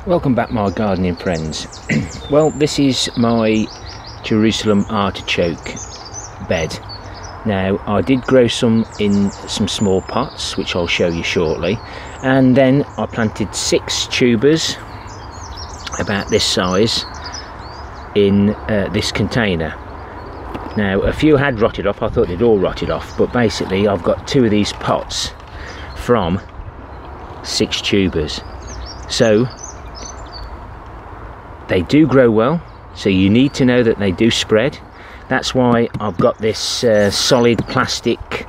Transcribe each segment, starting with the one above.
Welcome back, my gardening friends. Well, this is my Jerusalem artichoke bed. Now, I did grow some in some small pots, which I'll show you shortly, and then I planted 6 tubers about this size in this container. Now, a few had rotted off. I thought they'd all rotted off, but basically I've got 2 of these pots from 6 tubers. So they do grow well, so you need to know that they do spread. That's why I've got this solid plastic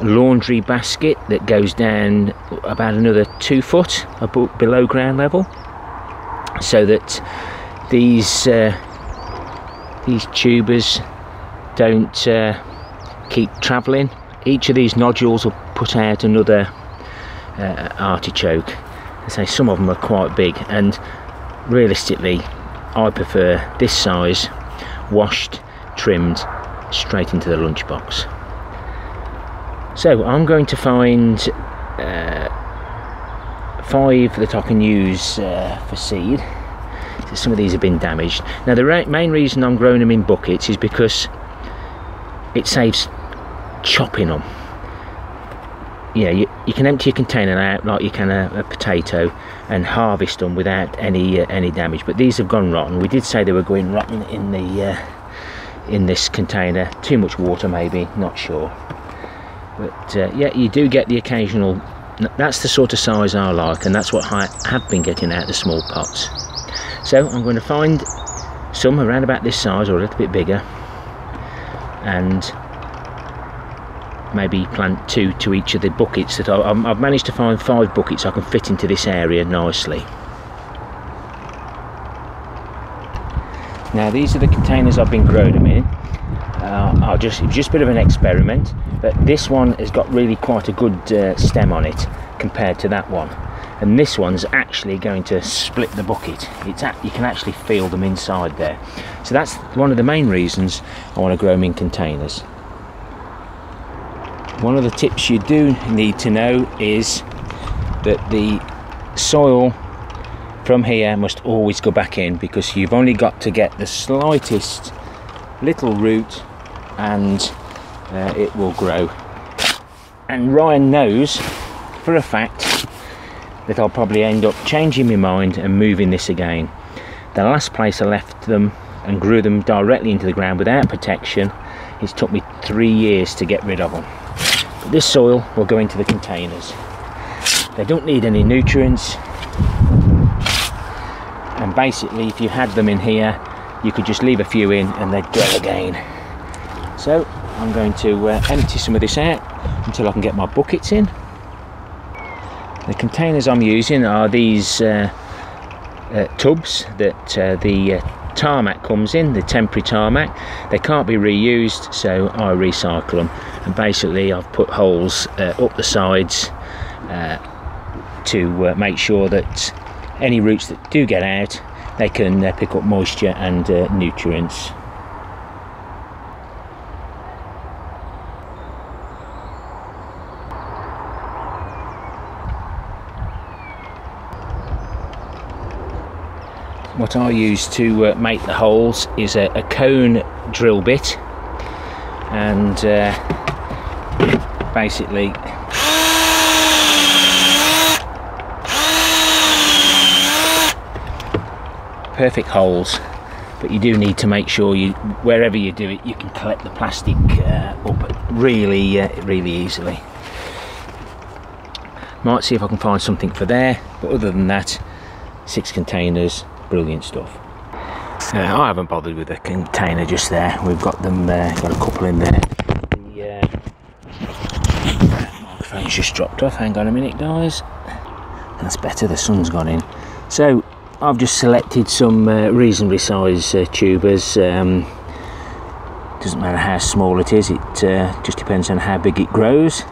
laundry basket that goes down about another 2 foot below ground level, so that these tubers don't keep travelling. Each of these nodules will put out another artichoke. I say some of them are quite big, and realistically I prefer this size, washed, trimmed, straight into the lunchbox. So I'm going to find 5 that I can use for seed. So some of these have been damaged. Now the main reason I'm growing them in buckets is because it saves chopping them. Yeah, you can empty your container out like you can a potato and harvest them without any damage. But these have gone rotten. We did say they were going rotten in this container. Too much water maybe, not sure. But yeah, you do get the occasional. That's the sort of size I like, and that's what I have been getting out of the small pots. So I'm going to find some around about this size or a little bit bigger, and maybe plant 2 to each of the buckets that I've managed to find 5 buckets I can fit into this area nicely. Now these are the containers I've been growing them in. It was just a bit of an experiment, but this one has got really quite a good stem on it compared to that one, and this one's actually going to split the bucket. You can actually feel them inside there. So that's one of the main reasons I want to grow them in containers. One of the tips you do need to know is that the soil from here must always go back in, because you've only got to get the slightest little root and it will grow. And Ryan knows for a fact that I'll probably end up changing my mind and moving this again. The last place I left them and grew them directly into the ground without protection, it's took me 3 years to get rid of them. But this soil will go into the containers. They don't need any nutrients, and basically if you had them in here you could just leave a few in and they'd grow again. So I'm going to empty some of this out until I can get my buckets in. The containers I'm using are these tubs that the tarmac comes in, the temporary tarmac. They can't be reused, so I recycle them, and basically I've put holes up the sides to make sure that any roots that do get out, they can pick up moisture and nutrients. What I use to make the holes is a cone drill bit, and basically perfect holes, but you do need to make sure wherever you do it, you can collect the plastic up really easily. Might see if I can find something for there, but other than that, 6 containers. Brilliant stuff. I haven't bothered with the container just there. We've got them got a couple in there. The microphone's just dropped off. Hang on a minute, guys. That's better, the sun's gone in. So I've just selected some reasonably sized tubers. Doesn't matter how small it is, it just depends on how big it grows.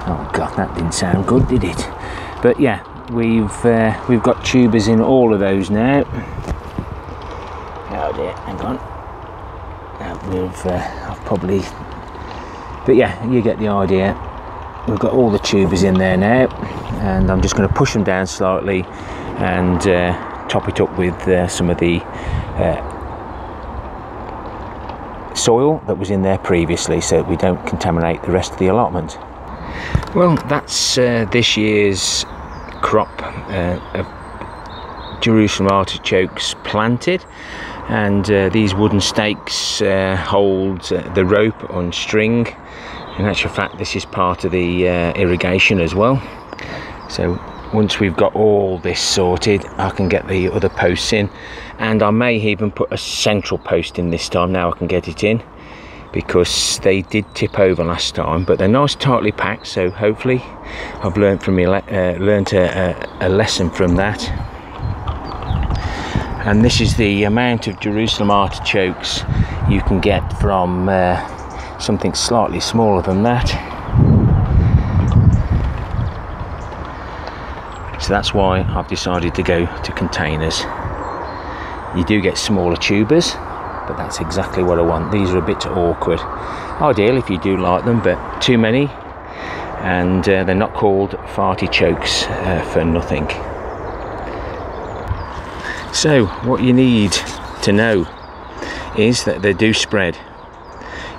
Oh god, that didn't sound good, did it? But yeah, we've got tubers in all of those now. Oh dear, hang on. I've probably, but yeah, you get the idea. We've got all the tubers in there now, and I'm just going to push them down slightly and top it up with some of the soil that was in there previously, so that we don't contaminate the rest of the allotment. Well, that's this year's crop of Jerusalem artichokes planted, and these wooden stakes hold the rope on string. In actual fact, this is part of the irrigation as well. So once we've got all this sorted, I can get the other posts in, and I may even put a central post in this time. Now I can get it in, because they did tip over last time, but they're nice tightly packed, so hopefully I've learned from a lesson from that. And this is the amount of Jerusalem artichokes you can get from something slightly smaller than that. So that's why I've decided to go to containers. You do get smaller tubers, but that's exactly what I want. These are a bit awkward. Ideal if you do like them, but too many, and they're not called artichokes for nothing. So what you need to know is that they do spread.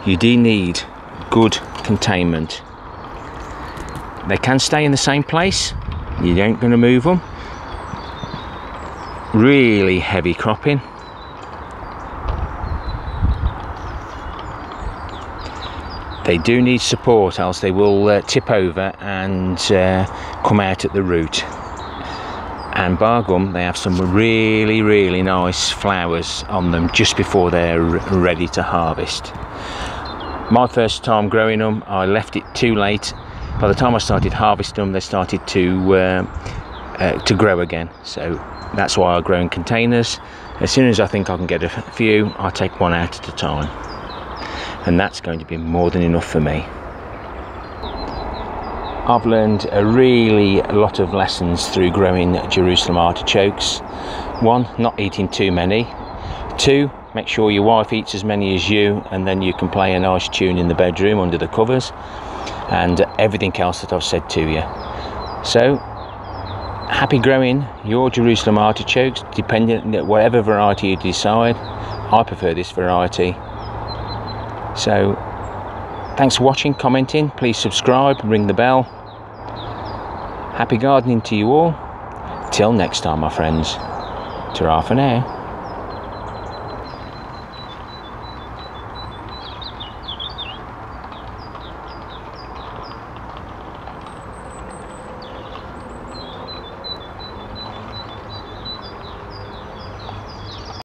You do need good containment. They can stay in the same place. You ain't going to move them. Really heavy cropping. They do need support, else they will tip over and come out at the root. And bar gum, they have some really nice flowers on them just before they're ready to harvest. My first time growing them, I left it too late. By the time I started harvesting them, they started to grow again. So that's why I grow in containers. As soon as I think I can get a few, I take one out at a time, and that's going to be more than enough for me. I've learned a lot of lessons through growing Jerusalem artichokes. 1, not eating too many. 2, make sure your wife eats as many as you, and then you can play a nice tune in the bedroom under the covers, and everything else that I've said to you. So happy growing your Jerusalem artichokes, depending on whatever variety you decide. I prefer this variety. So thanks for watching, commenting, please subscribe, ring the bell. Happy gardening to you all. Till next time, my friends. Ta-ra for now.